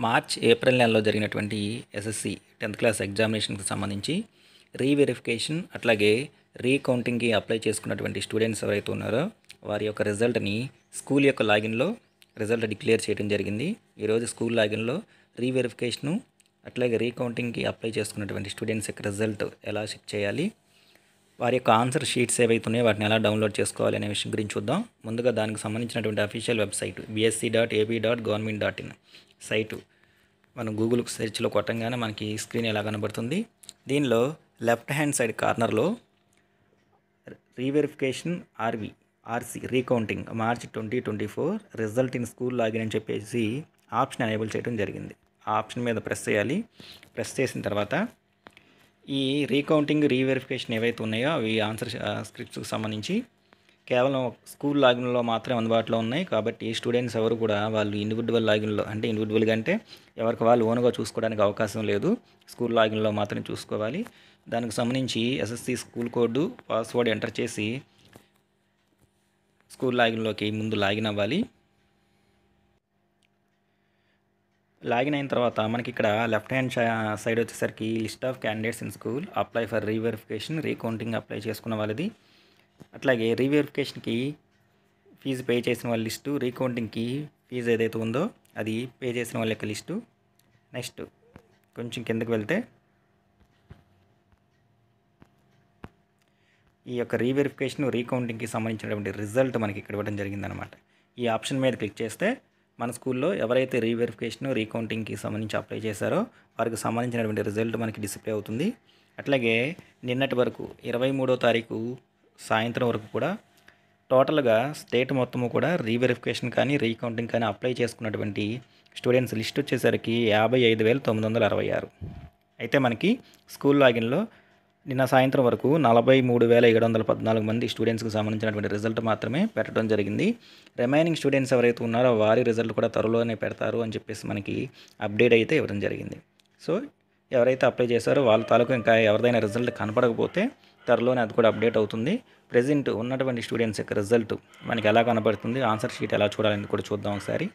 March, April నెలలో జరిగినటువంటి SSC 10th class ఎగ్జామినేషన్కి సంబంధించి రీవెరిఫికేషన్ అట్లాగే రీకౌంటింగ్కి అప్లై చేసుకున్నటువంటి స్టూడెంట్స్ ఎవరైతే ఉన్నారో వారి యొక్క రిజల్ట్ని స్కూల్ యొక్క లాగిన్లో రిజల్ట్ డిక్లేర్ చేయడం జరిగింది. ఈరోజు స్కూల్ లాగిన్లో రీవెరిఫికేషను అట్లాగే రీకౌంటింగ్కి అప్లై చేసుకున్నటువంటి స్టూడెంట్స్ యొక్క రిజల్ట్ ఎలా చెక్ చేయాలి, వారి యొక్క ఆన్సర్ షీట్స్ ఏవైతే ఉన్నాయో వాటిని ఎలా డౌన్లోడ్ చేసుకోవాలి అనే విషయం గురించి చూద్దాం. ముందుగా దానికి సంబంధించినటువంటి అఫీషియల్ వెబ్సైట్ bsc.ab.government.in సైటు మనం గూగుల్ సెర్చ్లో కొట్టంగానే మనకి స్క్రీన్ ఎలా కనబడుతుంది. దీనిలో లెఫ్ట్ హ్యాండ్ సైడ్ కార్నర్లో reverification RC recounting March 2024 result in school login అని చెప్పేసి ఆప్షన్ ఎనేబుల్ చేయడం జరిగింది. ఆ ఆప్షన్ మీద ప్రెస్ చేయాలి. ప్రెస్ చేసిన తర్వాత ఈ రీకౌంటింగ్ రీవెరిఫికేషన్ ఏవైతే ఉన్నాయో అవి ఆన్సర్ స్క్రిప్ట్స్కి సంబంధించి కేవలం స్కూల్ లాగిన్లో మాత్రమే అందుబాటులో ఉన్నాయి. కాబట్టి స్టూడెంట్స్ ఎవరు కూడా వాళ్ళు ఇండివిజువల్ లాగిన్లో ఇండివిజువల్గా అంటే ఎవరికి వాళ్ళు ఓన్గా చూసుకోవడానికి అవకాశం లేదు. స్కూల్ లాగిన్లో మాత్రమే చూసుకోవాలి. దానికి సంబంధించి SSC school code password enter చేసి స్కూల్ లాగిన్లోకి ముందు లాగిన్ అవ్వాలి. లాగిన్ అయిన తర్వాత మనకి ఇక్కడ లెఫ్ట్ హ్యాండ్ సైడ్ వచ్చేసరికి list of candidates in school apply for reverification recounting apply చేసుకున్న వాళ్ళది, అట్లాగే రీవెరిఫికేషన్కి ఫీజు పే చేసిన వాళ్ళ లిస్టు, రీకౌంటింగ్కి ఫీజు ఏదైతే ఉందో అది పే చేసిన వాళ్ళ యొక్క లిస్టు. నెక్స్ట్ కొంచెం కిందకి వెళ్తే ఈ యొక్క రీవెరిఫికేషన్ రీకౌంటింగ్కి సంబంధించినటువంటి రిజల్ట్ మనకి ఇక్కడ ఇవ్వడం జరిగిందనమాట. ఈ ఆప్షన్ మీద క్లిక్ చేస్తే మన స్కూల్లో ఎవరైతే రీవెరిఫికేషన్ రీకౌంటింగ్కి సంబంధించి అప్లై చేశారో వారికి సంబంధించినటువంటి రిజల్ట్ మనకి డిస్ప్లే అవుతుంది. అట్లాగే నిన్నటి వరకు 23వ తారీఖు సాయంత్రం వరకు కూడా టోటల్గా స్టేట్ మొత్తము కూడా రీవెరిఫికేషన్ కానీ రీకౌంటింగ్ కానీ అప్లై చేసుకున్నటువంటి స్టూడెంట్స్ లిస్ట్ వచ్చేసరికి 55,966. అయితే మనకి స్కూల్ లాగిన్లో నిన్న సాయంత్రం వరకు 43,714 మంది స్టూడెంట్స్కి సంబంధించినటువంటి రిజల్ట్ మాత్రమే పెట్టడం జరిగింది. రిమైనింగ్ స్టూడెంట్స్ ఎవరైతే ఉన్నారో వారి రిజల్ట్ కూడా త్వరలోనే పెడతారు అని చెప్పేసి మనకి అప్డేట్ అయితే ఇవ్వడం జరిగింది. సో ఎవరైతే అప్లై చేశారో వాళ్ళ తాలూకు ఇంకా ఎవరిదైనా రిజల్ట్ కనపడకపోతే త్వరలోనే అది కూడా అప్డేట్ అవుతుంది. ప్రెజెంట్ ఉన్నటువంటి స్టూడెంట్స్ యొక్క రిజల్ట్ మనకి ఎలా కనబడుతుంది, ఆన్సర్ షీట్ ఎలా చూడాలని కూడా చూద్దాం ఒకసారి.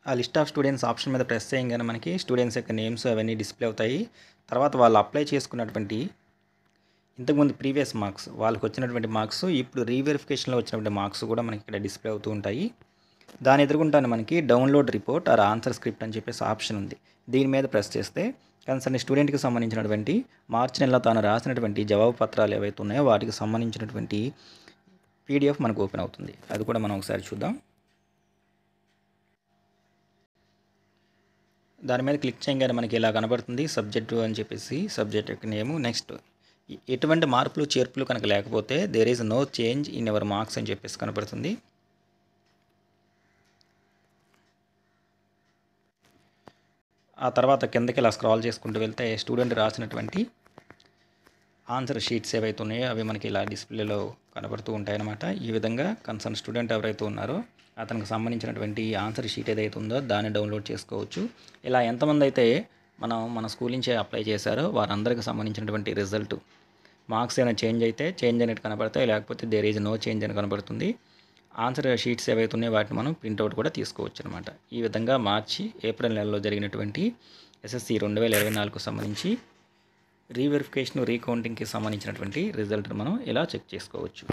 ఆ లిస్ట్ ఆఫ్ స్టూడెంట్స్ ఆప్షన్ మీద ప్రెస్ చేయగానే మనకి స్టూడెంట్స్ యొక్క నేమ్స్ అవన్నీ డిస్ప్లే అవుతాయి. తర్వాత వాళ్ళు అప్లై చేసుకున్నటువంటి ఇంతకుముందు ప్రీవియస్ మార్క్స్ వాళ్ళకి వచ్చినటువంటి మార్క్స్, ఇప్పుడు రీవెరిఫికేషన్లో వచ్చినటువంటి మార్క్స్ కూడా మనకి ఇక్కడ డిస్ప్లే అవుతూ ఉంటాయి. దాని ఎదురుగుంటానే మనకి download report or answer script అని చెప్పేసి ఆప్షన్ ఉంది. దీని మీద ప్రెస్ చేస్తే కన్సర్న్ స్టూడెంట్కి సంబంధించినటువంటి మార్చి నెలలో తాను రాసినటువంటి జవాబు పత్రాలు ఏవైతే ఉన్నాయో వాటికి సంబంధించినటువంటి పీడిఎఫ్ మనకు ఓపెన్ అవుతుంది. అది కూడా మనం ఒకసారి చూద్దాం. దాని మీద క్లిక్ చేయగానే మనకి ఇలా కనబడుతుంది సబ్జెక్టు అని చెప్పేసి సబ్జెక్ట్ యొక్క నేము. నెక్స్ట్ ఎటువంటి మార్పులు చేర్పులు కనుక లేకపోతే there is no change in your marks అని చెప్పేసి కనబడుతుంది. ఆ తర్వాత కిందకి ఇలా స్క్రాల్ చేసుకుంటూ వెళ్తే స్టూడెంట్ రాసినటువంటి ఆన్సర్ షీట్స్ ఏవైతే ఉన్నాయో అవి మనకి ఇలా డిస్ప్లేలో కనబడుతూ ఉంటాయన్నమాట. ఈ విధంగా కన్సర్న్ స్టూడెంట్ ఎవరైతే ఉన్నారో అతనికి సంబంధించినటువంటి ఆన్సర్ షీట్ ఏదైతే ఉందో దాన్ని డౌన్లోడ్ చేసుకోవచ్చు. ఇలా ఎంతమంది అయితే మన స్కూల్ నుంచే అప్లై చేశారో వారందరికి సంబంధించినటువంటి రిజల్ట్ మార్క్స్ ఏమైనా చేంజ్ అయితే చేంజ్ అనేది కనబడతాయి, లేకపోతే దేర్ ఈజ్ నో చేంజ్ అని కనబడుతుంది. ఆన్సర్ షీట్స్ ఏవైతే ఉన్నాయో వాటిని మనం ప్రింట్అవుట్ కూడా తీసుకోవచ్చు అనమాట. ఈ విధంగా మార్చి, ఏప్రిల్ నెలలో జరిగినటువంటి ఎస్ఎస్సి 2024కు సంబంధించి రీవెరిఫికేషన్ రీకౌంటింగ్కి సంబంధించినటువంటి రిజల్ట్ని మనం ఇలా చెక్ చేసుకోవచ్చు.